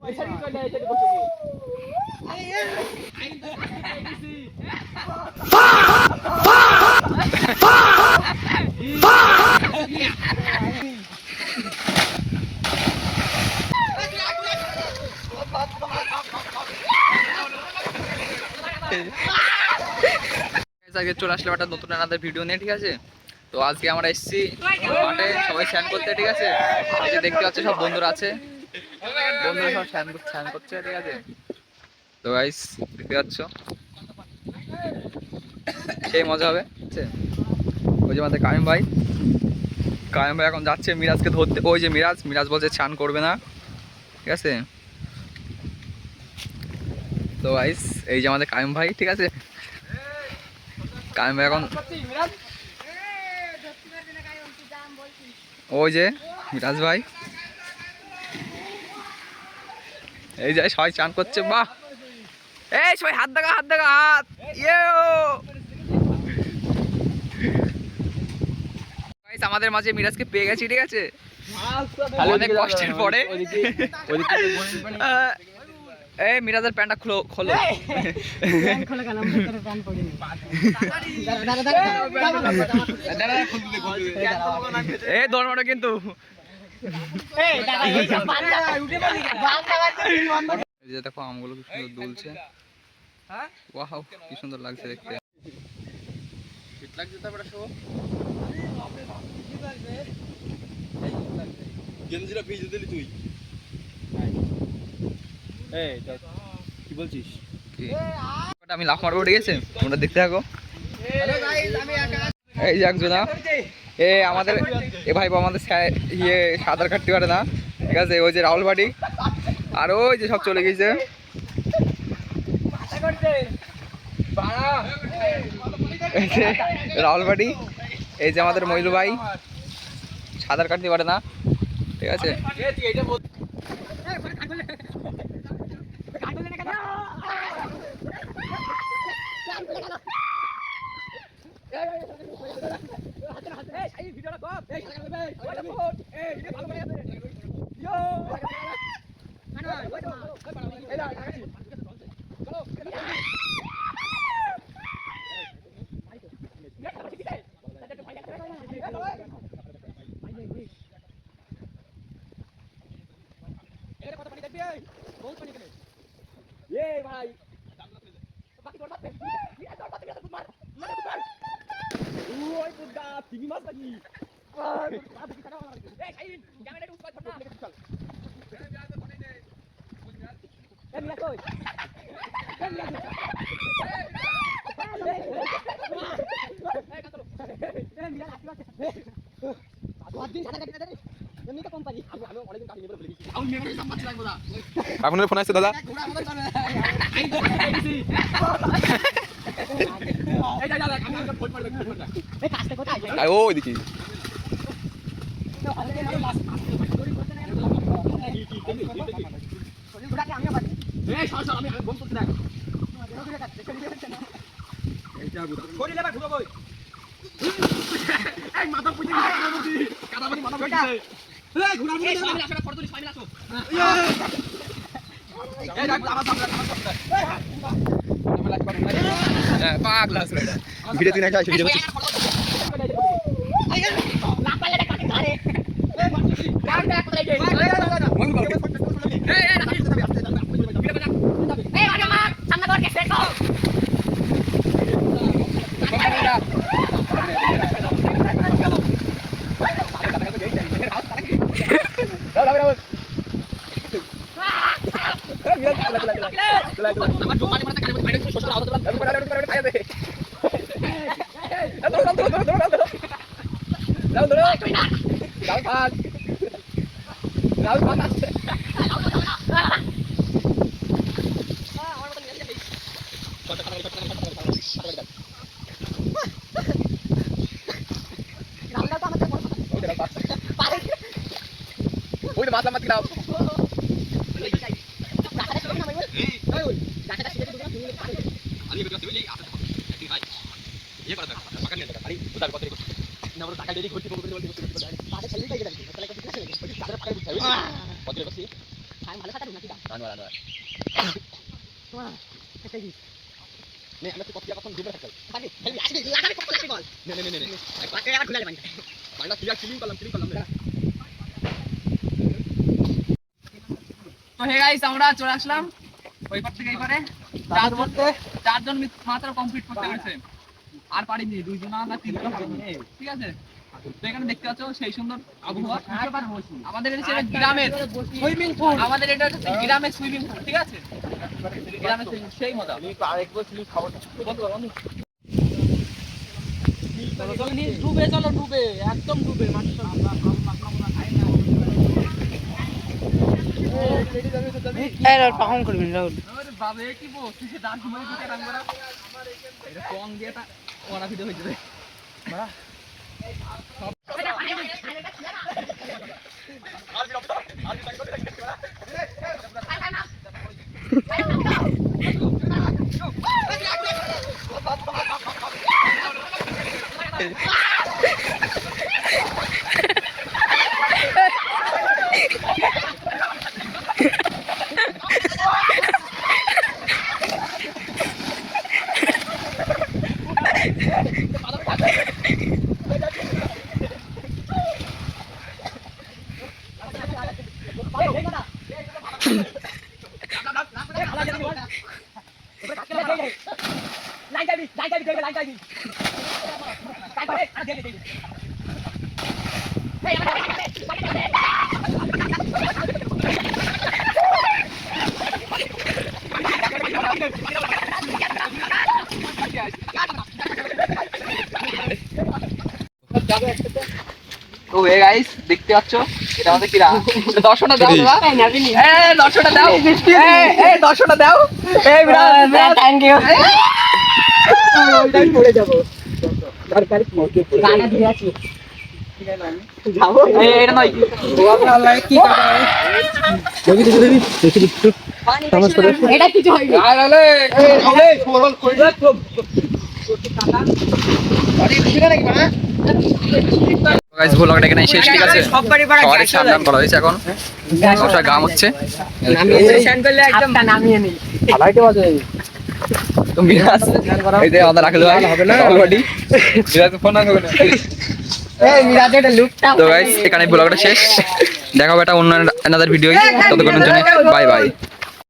আজকে চলে আসলাম একটা নতুন আলাদা ভিডিও নিয়ে, ঠিক আছে। তো আজকে আমরা এসেছি মাঠে সবাই স্নান করতে, ঠিক আছে। এই যে দেখতে পাচ্ছ সব বন্ধুরা আছে, বন্ধুরা সব স্নান করছে, ঠিক আছে। তো গাইস দেখতে পাচ্ছ সেই মজা হবে। ওই যে আমাদের কায়েম ভাই এখন যাচ্ছে মিরাজকে ধরতে। ওই যে মিরাজ বলছে স্নান করবে না, ঠিক আছে। তো গাইস এই যে আমাদের কায়েম ভাই, ঠিক আছে। কায়েম ভাই এখন ওই যে মিরাজ ভাই এই যে সবাই চান করছে। বাহ, এই সবাই হাত দেখা হাত আমাদের মাঝে মিরাজকে পেয়ে গেছি, ঠিক আছে। অনেক কষ্টের পরে এই মিরাজের প্যান্টটা খোলো এই দরমাটা কিন্তু দেখো আমগুলো কি সুন্দর দুলছে। ওয়াও কি সুন্দর লাগছে দেখতে। গেঞ্জিটা ভিজে দিলি তুই। কি বলছিস? আমি লাফ মারবো, ঠিক আছে, তোমরা দেখতে থাকো। এই যে একজন আমাদের এ ভাই আমাদের ইয়ে সাঁতার কাটতে পারে না, ঠিক আছে। ওই যে রাহুল ভাটি আর ওই যে সব চলে গেছে রাহুল ভাটি। এই যে আমাদের মইলু ভাই সাঁতার কাটতে পারে না, ঠিক আছে। আপনার ফোন আসছে দাদা। ওই দেখি ভিডিও তুই না ভিডিও মাছ মাছ দাও ভালো তো হে গাইস আমরা চলে আসলাম ওই পার থেকে এই পারে চারজন মাত্র কমপ্লিট করতে পেরেছে আর পারিনি দুইজন না তিনজন ঠিক আছে তো এখানে দেখতে পাচ্ছ সেই সুন্দর আবহাওয়া আমাদের এটা গ্রামের সুইমিং পুল আমাদের এটা হচ্ছে গ্রামের সুইমিং পুল ঠিক আছে গ্রামের সেই মজা আরেকবার স্লিপ খাবো ডুবে চলো ডুবে একদম ডুবে পাখন করবেন রাহুল বাবে কি বলছিস তার সময় দিকে রাঙ্গরা এটা কং দিয়ে তা ওরা ভিডিও হয়ে যাবে তো হে গাইস দেখতে পাচ্ছ এটা আমাদের কিরা দর্শনটা দাও দাদা দর্শনটা দাও দর্শনটা দাও থ্যাংক ইউ ওইটাই পড়ে যাব দরকার গানা দিয়ে আছি যাবো এটা নয় আল্লাহ কি করে দেখি এটা কিছু হয়নি আরে ফরল কই যা তো আরে ঠিক আছে নাকি গাইস ব্লগটা এখানে শেষ ঠিক আছে সবারই সাবধান করা হয়েছে এখন সমস্যা গাম হচ্ছে নামিয়ে সেশন করলে একদম নামিয়ে নেই আড়াইটা বাজে তুমি এই যে আমাদের রাখলে হবে না অলরেডি মিরাজ ফোন না হবে না এই মিরাজ এটা লুকটা তো গাইস এখানে ব্লগটা শেষ দেখা হবে একটা অন্য অ্যানাদার ভিডিও ততক্ষণের জন্য বাই বাই